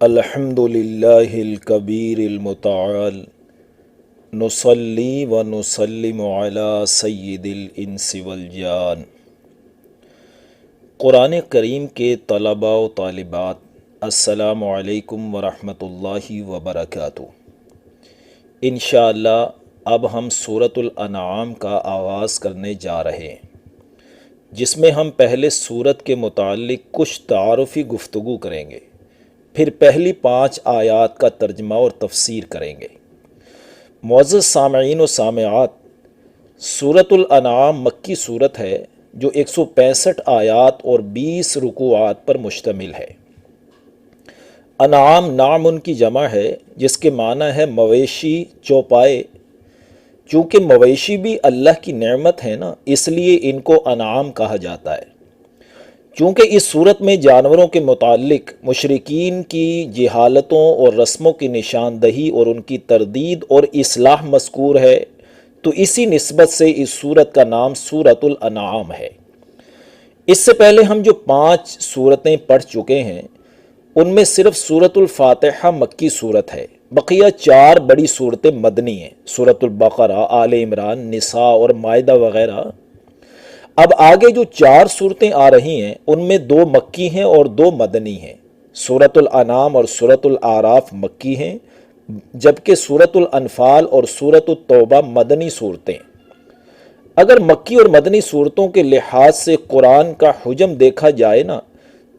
الحمد للہ الکبیر المتعال نصلی و نسلم علی سید الانس والجان۔ قرآن کریم کے طلباء و طالبات، السلام علیکم ورحمۃ اللہ وبرکاتہ۔ انشاءاللہ اب ہم سورۃ الانعام کا آغاز کرنے جا رہے ہیں، جس میں ہم پہلے سورت کے متعلق کچھ تعارفی گفتگو کریں گے، پھر پہلی 5 آیات کا ترجمہ اور تفسیر کریں گے۔ معزز سامعین و سامعات، سورۃ الانعام مکی سورت ہے جو 165 آیات اور 20 رکوعات پر مشتمل ہے۔ انعام نعم کی جمع ہے، جس کے معنی ہے مویشی، چوپائے۔ چونکہ مویشی بھی اللہ کی نعمت ہے نا، اس لیے ان کو انعام کہا جاتا ہے۔ چونکہ اس صورت میں جانوروں کے متعلق مشرکین کی جہالتوں اور رسموں کی نشاندہی اور ان کی تردید اور اصلاح مذکور ہے، تو اسی نسبت سے اس صورت کا نام سورۃ الانعام ہے۔ اس سے پہلے ہم جو 5 صورتیں پڑھ چکے ہیں، ان میں صرف سورۃ الفاتحہ مکی صورت ہے، بقیہ 4 بڑی صورتیں مدنی ہیں، سورۃ البقرہ، آل عمران، نساء اور مائدہ وغیرہ۔ اب آگے جو 4 صورتیں آ رہی ہیں، ان میں 2 مکی ہیں اور 2 مدنی ہیں۔ سورۃ الانعام اور سورۃ الاعراف مکی ہیں، جبکہ سورۃ الانفال اور سورۃ التوبہ مدنی صورتیں۔ اگر مکی اور مدنی صورتوں کے لحاظ سے قرآن کا حجم دیکھا جائے نا،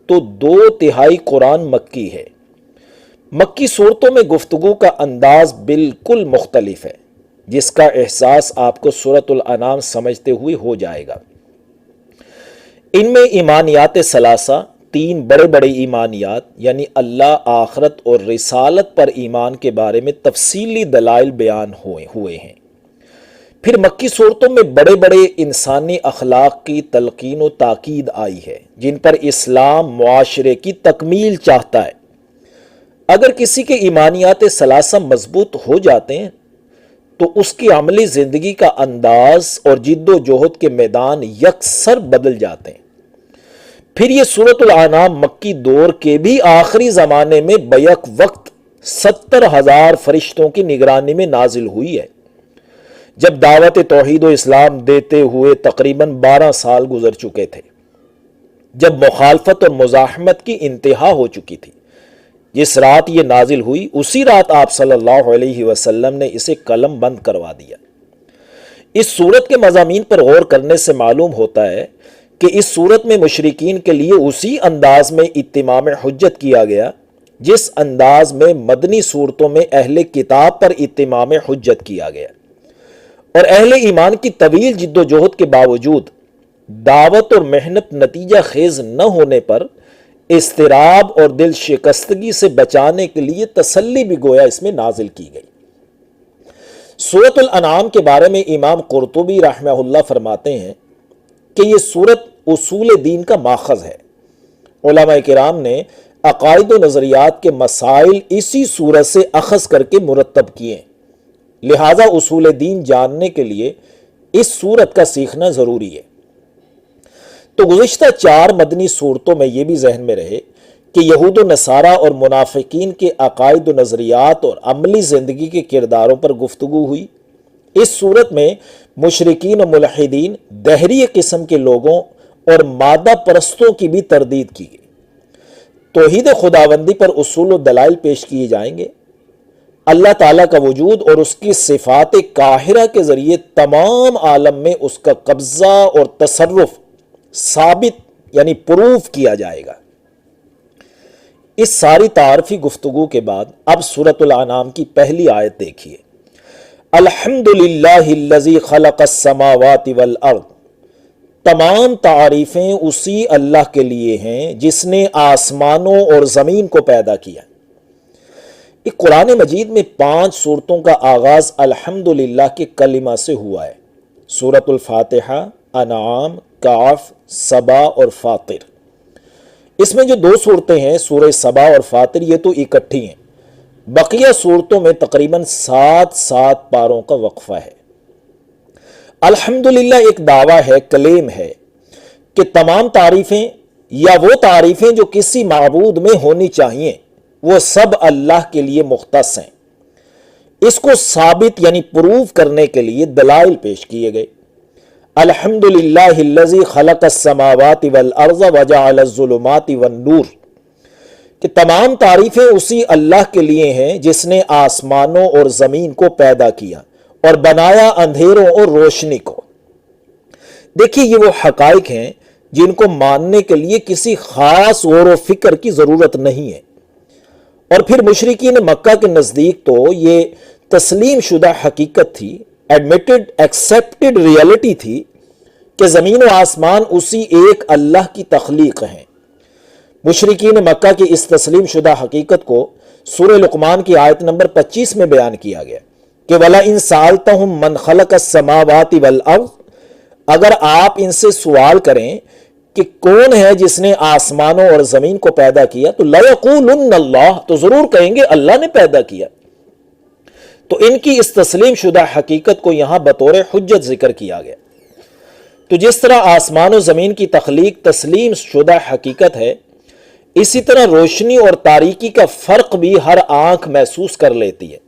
تو 2/3 قرآن مکی ہے۔ مکی صورتوں میں گفتگو کا انداز بالکل مختلف ہے، جس کا احساس آپ کو سورۃ الانعام سمجھتے ہوئے ہو جائے گا۔ ان میں ایمانیات ثلاثہ، 3 بڑے بڑے ایمانیات، یعنی اللہ، آخرت اور رسالت پر ایمان کے بارے میں تفصیلی دلائل بیان ہوئے ہیں۔ پھر مکی صورتوں میں بڑے بڑے انسانی اخلاق کی تلقین و تاکید آئی ہے، جن پر اسلام معاشرے کی تکمیل چاہتا ہے۔ اگر کسی کے ایمانیات ثلاثہ مضبوط ہو جاتے ہیں تو اس کی عملی زندگی کا انداز اور جد و جہد کے میدان یکسر بدل جاتے ہیں۔ پھر یہ سورۃ الانعام مکی دور کے بھی آخری زمانے میں بیک وقت 70,000 فرشتوں کی نگرانی میں نازل ہوئی ہے، جب دعوت توحید و اسلام دیتے ہوئے تقریباً 12 سال گزر چکے تھے، جب مخالفت اور مزاحمت کی انتہا ہو چکی تھی۔ جس رات یہ نازل ہوئی، اسی رات آپ صلی اللہ علیہ وسلم نے اسے قلم بند کروا دیا۔ اس صورت کے مضامین پر غور کرنے سے معلوم ہوتا ہے کہ اس صورت میں مشرکین کے لیے اسی انداز میں اتمام حجت کیا گیا، جس انداز میں مدنی صورتوں میں اہل کتاب پر اتمام حجت کیا گیا، اور اہل ایمان کی طویل جد و جہد کے باوجود دعوت اور محنت نتیجہ خیز نہ ہونے پر اضطراب اور دل شکستگی سے بچانے کے لیے تسلی بھی گویا اس میں نازل کی گئی۔ سورۃ الانعام کے بارے میں امام قرطبی رحمہ اللہ فرماتے ہیں کہ یہ سورت اصول دین کا ماخذ ہے۔ علماء کرام نے عقائد و نظریات کے مسائل اسی سورت سے اخذ کر کے مرتب کیے، لہذا اصول دین جاننے کے لیے اس سورت کا سیکھنا ضروری ہے۔ تو گزشتہ 4 مدنی صورتوں میں یہ بھی ذہن میں رہے کہ یہود و نصارہ اور منافقین کے عقائد و نظریات اور عملی زندگی کے کرداروں پر گفتگو ہوئی۔ اس صورت میں مشرکین و ملحدین، دہری قسم کے لوگوں اور مادہ پرستوں کی بھی تردید کی گئی۔ توحید خداوندی پر اصول و دلائل پیش کیے جائیں گے۔ اللہ تعالیٰ کا وجود اور اس کی صفات قاہرہ کے ذریعے تمام عالم میں اس کا قبضہ اور تصرف ثابت یعنی پروف کیا جائے گا۔ اس ساری تعارفی گفتگو کے بعد اب سورۃ الانعام کی پہلی آیت دیکھیے۔ الحمدللہ الذی خلق السماوات والارض، تمام تعریفیں اسی اللہ کے لیے ہیں جس نے آسمانوں اور زمین کو پیدا کیا۔ ایک قرآن مجید میں 5 سورتوں کا آغاز الحمدللہ کے کلمہ سے ہوا ہے۔ سورۃ الفاتحہ، انعام، کاف، سبا اور فاطر۔ اس میں جو 2 صورتیں ہیں، سورہ سبا اور فاطر، یہ تو اکٹھی ہیں۔ بقیہ صورتوں میں تقریباً 7 پاروں کا وقفہ ہے۔ الحمدللہ ایک دعویٰ ہے، کلیم ہے کہ تمام تعریفیں یا وہ تعریفیں جو کسی معبود میں ہونی چاہیے وہ سب اللہ کے لیے مختص ہیں۔ اس کو ثابت یعنی پروف کرنے کے لیے دلائل پیش کیے گئے۔ الحمدللہ الذی خلق السماوات والارض وجعل الظلمات والنور، کہ تمام تعریفیں اسی اللہ کے لیے ہیں جس نے آسمانوں اور زمین کو پیدا کیا اور بنایا اندھیروں اور روشنی کو۔ دیکھیے یہ وہ حقائق ہیں جن کو ماننے کے لیے کسی خاص غور و فکر کی ضرورت نہیں ہے۔ اور پھر مشرکین مکہ کے نزدیک تو یہ تسلیم شدہ حقیقت تھی، ایڈمیٹڈ ایکسیپٹڈ ریئلٹی تھی کہ زمین و آسمان اسی ایک اللہ کی تخلیق ہیں۔ مشرکین مکہ کی اس تسلیم شدہ حقیقت کو سورہ لقمان کی آیت نمبر 25 میں بیان کیا گیا کہ وَلَئِن سَأَلْتَهُم مَّنْ خَلَقَ السَّمَاوَاتِ وَالْأَرْضِ، اگر آپ ان سے سوال کریں کہ کون ہے جس نے آسمانوں اور زمین کو پیدا کیا تو لَيَقُولُنَّ اللَّهُ، تو ضرور کہیں گے اللہ نے پیدا کیا۔ تو ان کی اس تسلیم شدہ حقیقت کو یہاں بطور حجت ذکر کیا گیا۔ تو جس طرح آسمان و زمین کی تخلیق تسلیم شدہ حقیقت ہے، اسی طرح روشنی اور تاریکی کا فرق بھی ہر آنکھ محسوس کر لیتی ہے،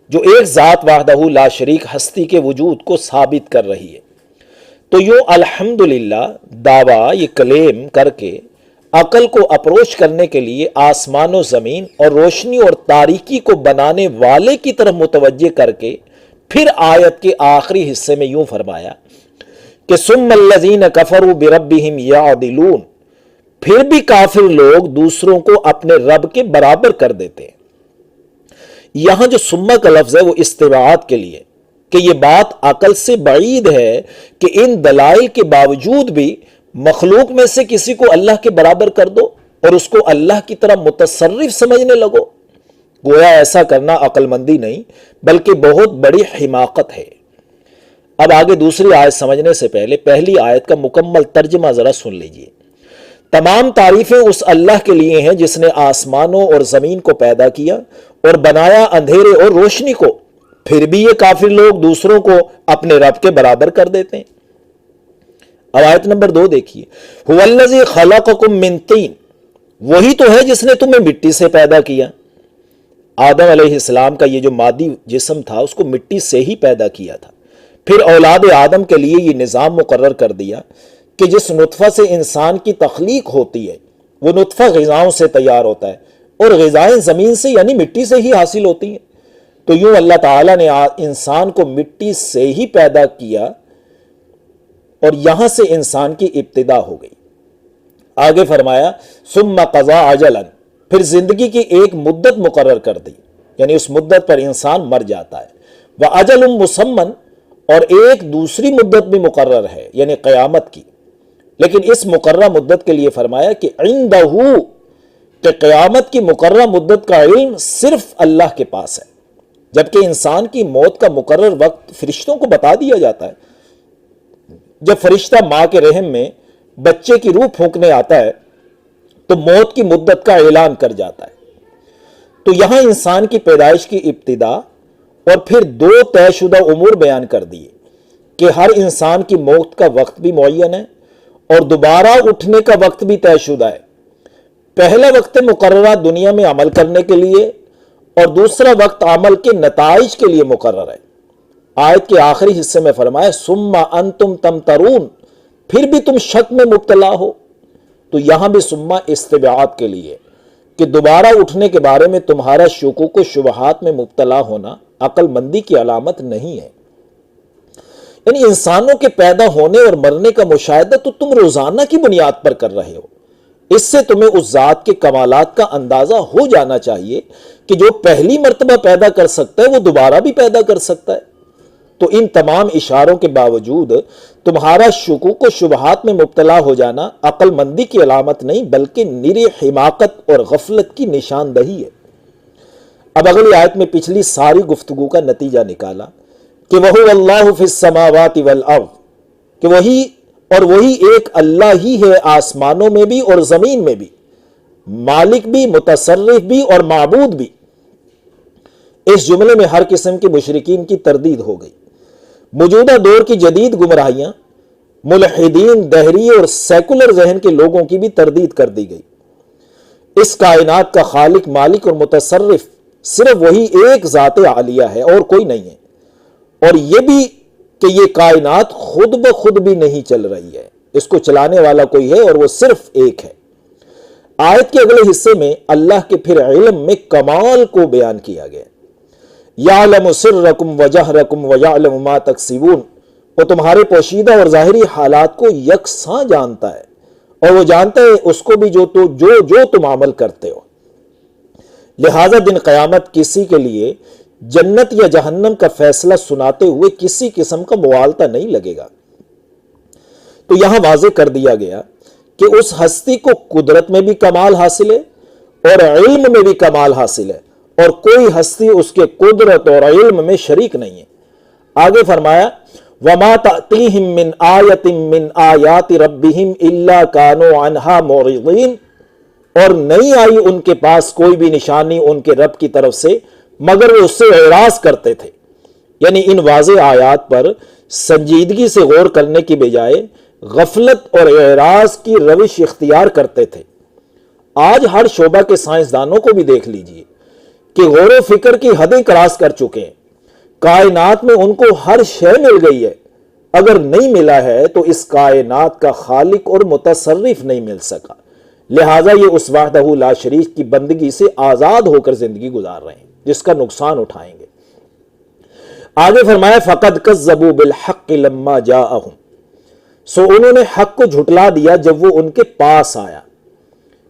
جو ایک ذات وحدہ لا شریک ہستی کے وجود کو ثابت کر رہی ہے۔ تو یوں الحمدللہ دعویٰ یہ کلیم کر کے عقل کو اپروچ کرنے کے لیے آسمان و زمین اور روشنی اور تاریکی کو بنانے والے کی طرف متوجہ کر کے پھر آیت کے آخری حصے میں یوں فرمایا کہ ثم الذین کفروا بربہم یعدلون، پھر بھی کافر لوگ دوسروں کو اپنے رب کے برابر کر دیتے ہیں۔ یہاں جو ثم کا لفظ ہے وہ استبعاد کے لیے، کہ یہ بات عقل سے بعید ہے کہ ان دلائل کے باوجود بھی مخلوق میں سے کسی کو اللہ کے برابر کر دو اور اس کو اللہ کی طرح متصرف سمجھنے لگو۔ گویا ایسا عقل عقل مندی نہیں بلکہ بہت بڑی حماقت ہے۔ اب آگے دوسری آیت سمجھنے سے پہلے پہلی آیت کا مکمل ترجمہ ذرا سن لیجئے۔ تمام تعریفیں اس اللہ کے لیے ہیں جس نے آسمانوں اور زمین کو پیدا کیا اور بنایا اندھیرے اور روشنی کو، پھر بھی یہ کافر لوگ دوسروں کو اپنے رب کے برابر کر دیتے ہیں۔ اب آیت نمبر 2 دیکھیے، هو الذی خلقکم من طین، وہی تو ہے جس نے تمہیں مٹی سے پیدا کیا۔ آدم علیہ السلام کا یہ جو مادی جسم تھا اس کو مٹی سے ہی پیدا کیا تھا۔ پھر اولاد آدم کے لیے یہ نظام مقرر کر دیا کہ جس نطفہ سے انسان کی تخلیق ہوتی ہے وہ نطفہ غذاؤں سے تیار ہوتا ہے، اور غذائیں زمین سے یعنی مٹی سے ہی حاصل ہوتی ہیں۔ تو یوں اللہ تعالیٰ نے انسان کو مٹی سے ہی پیدا کیا اور یہاں سے انسان کی ابتدا ہو گئی۔ آگے فرمایا ثم قضا اجلا، پھر زندگی کی ایک مدت مقرر کر دی، یعنی اس مدت پر انسان مر جاتا ہے۔ واجل مسمى، اور ایک دوسری مدت بھی مقرر ہے یعنی قیامت کی، لیکن اس مقررہ مدت کے لیے فرمایا کہ عندہ، کہ قیامت کی مقررہ مدت کا علم صرف اللہ کے پاس ہے، جبکہ انسان کی موت کا مقرر وقت فرشتوں کو بتا دیا جاتا ہے۔ جب فرشتہ ماں کے رحم میں بچے کی روح پھونکنے آتا ہے تو موت کی مدت کا اعلان کر جاتا ہے۔ تو یہاں انسان کی پیدائش کی ابتدا اور پھر 2 طے شدہ امور بیان کر دیے کہ ہر انسان کی موت کا وقت بھی معین ہے اور دوبارہ اٹھنے کا وقت بھی طے شدہ ہے۔ پہلا وقت مقررہ دنیا میں عمل کرنے کے لیے اور دوسرا وقت عمل کے نتائج کے لیے مقرر ہے۔ آیت کے آخری حصے میں فرمایا ثم انتم تمترون، پھر بھی تم شک میں مبتلا ہو۔ تو یہاں بھی ثم استبعاد کے لیے کہ دوبارہ اٹھنے کے بارے میں تمہارا شکوک و شبہات میں مبتلا ہونا عقل مندی کی علامت نہیں ہے۔ یعنی انسانوں کے پیدا ہونے اور مرنے کا مشاہدہ تو تم روزانہ کی بنیاد پر کر رہے ہو، اس سے تمہیں اس ذات کے کمالات کا اندازہ ہو جانا چاہیے کہ جو پہلی مرتبہ پیدا کر سکتا ہے وہ دوبارہ بھی پیدا کر سکتا ہے۔ تو ان تمام اشاروں کے باوجود تمہارا شکوک و شبہات میں مبتلا ہو جانا عقل مندی کی علامت نہیں بلکہ نری حماقت اور غفلت کی نشاندہی ہے۔ اب اگلی آیت میں پچھلی ساری گفتگو کا نتیجہ نکالا کہ وَهُوَ اللَّهُ فِي السَّمَاوَاتِ وَالْأَرْضِ، کہ وہی ایک اللہ ہی ہے آسمانوں میں بھی اور زمین میں بھی، مالک بھی، متصرف بھی اور معبود بھی۔ اس جملے میں ہر قسم کے مشرکین کی تردید ہو گئی۔ موجودہ دور کی جدید گمراہیاں، ملحدین، دہری اور سیکولر ذہن کے لوگوں کی بھی تردید کر دی گئی۔ اس کائنات کا خالق، مالک اور متصرف صرف وہی ایک ذات عالیہ ہے اور کوئی نہیں ہے، اور یہ بھی کہ یہ کائنات خود بخود بھی نہیں چل رہی ہے، اس کو چلانے والا کوئی ہے اور وہ صرف ایک ہے۔ آیت کے اگلے حصے میں اللہ کے پھر علم میں کمال کو بیان کیا گیا۔ یعلم سرکم وجہرکم ویعلم ما تکسبون، وہ تمہارے پوشیدہ اور ظاہری حالات کو یکساں جانتا ہے، اور وہ جانتا ہے اس کو بھی جو تم عمل کرتے ہو۔ لہذا دن قیامت کسی کے لیے جنت یا جہنم کا فیصلہ سناتے ہوئے کسی قسم کا موالتہ نہیں لگے گا۔ تو یہاں واضح کر دیا گیا کہ اس ہستی کو قدرت میں بھی کمال حاصل ہے اور علم میں بھی کمال حاصل ہے، اور کوئی ہستی اس کے قدرت اور علم میں شریک نہیں ہے۔ آگے فرمایا وَمَا تَأْتِيهِم مِّنْ آيَةٍ مِّنْ آيَاتِ رَبِّهِمْ إِلَّا كَانُوا عَنْهَا مُعْرِضِينَ، اور نہیں آئی ان کے پاس کوئی بھی نشانی ان کے رب کی طرف سے مگر وہ اس سے اعراض کرتے تھے، یعنی ان واضح آیات پر سنجیدگی سے غور کرنے کی بجائے غفلت اور اعراض کی روش اختیار کرتے تھے۔ آج ہر شعبہ کے سائنسدانوں کو بھی دیکھ لیجئے کہ غور و فکر کی حدیں کراس کر چکے ہیں۔ کائنات میں ان کو ہر شے مل گئی ہے، اگر نہیں ملا ہے تو اس کائنات کا خالق اور متصرف نہیں مل سکا، لہٰذا یہ اس وحدہ لا شریک کی بندگی سے آزاد ہو کر زندگی گزار رہے ہیں، جس کا نقصان اٹھائیں گے۔ آگے فرمایا فَقَدْ كَذَّبُوا بِالْحَقِّ لَمَّا جَاءَهُمْ، سو انہوں نے حق کو جھٹلا دیا جب وہ ان کے پاس آیا۔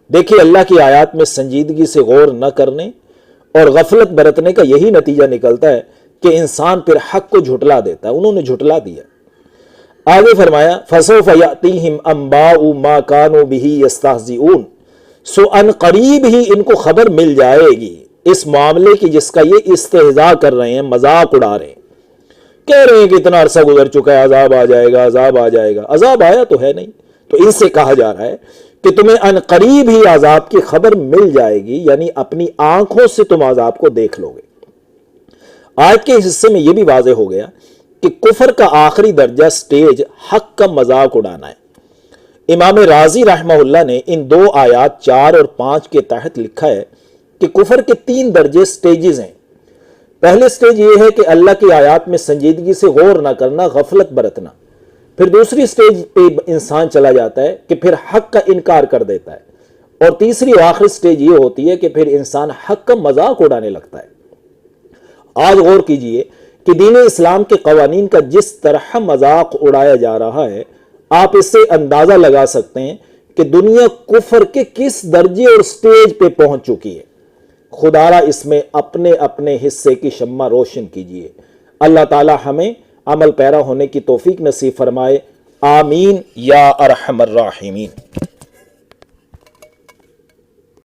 دیکھیے اللہ کی آیات میں سنجیدگی سے غور نہ کرنے اور غفلت برتنے کا یہی نتیجہ نکلتا ہے کہ انسان پھر حق کو جھٹلا دیتا ہے۔ انہوں نے جھٹلا دیا۔ آگے فرمایا فَسَوْفَ يَأْتِيهِمْ أَنْبَاءُ مَا كَانُوا بِهِ يَسْتَهْزِئُونَ، سو ان قریب ہی ان کو خبر مل جائے گی اس معاملے کی جس کا یہ استہزاء کر رہے ہیں، مذاق اڑا رہے ہیں، کہہ رہے ہیں کہ اتنا عرصہ گزر چکا ہے، عذاب آ جائے گا، عذاب آ جائے گا۔ عذاب آیا تو ہے نہیں، تو ان سے کہا جا رہا ہے کہ تمہیں ان قریب ہی عذاب کی خبر مل جائے گی، یعنی اپنی آنکھوں سے تم عذاب کو دیکھ لو گے۔ آیت کے حصے میں یہ بھی واضح ہو گیا کہ کفر کا آخری درجہ سٹیج حق کا مذاق اڑانا ہے۔ امام رازی رحمہ اللہ نے ان دو آیات 4 اور 5 کے تحت لکھا ہے کہ کفر کے 3 درجے سٹیجز ہیں۔ پہلے سٹیج یہ ہے کہ اللہ کی آیات میں سنجیدگی سے غور نہ کرنا، غفلت برتنا۔ پھر دوسری سٹیج پہ انسان چلا جاتا ہے کہ پھر حق کا انکار کر دیتا ہے، اور تیسری اور آخری سٹیج یہ ہوتی ہے کہ پھر انسان حق کا مذاق اڑانے لگتا ہے۔ آج غور کیجئے کہ دین اسلام کے قوانین کا جس طرح مذاق اڑایا جا رہا ہے، آپ اس سے اندازہ لگا سکتے ہیں کہ دنیا کفر کے کس درجے اور سٹیج پہ پہنچ چکی ہے۔ خدارا اس میں اپنے اپنے حصے کی شمع روشن کیجئے۔ اللہ تعالی ہمیں عمل پیرا ہونے کی توفیق نصیب فرمائے، آمین یا ارحم الراحمین۔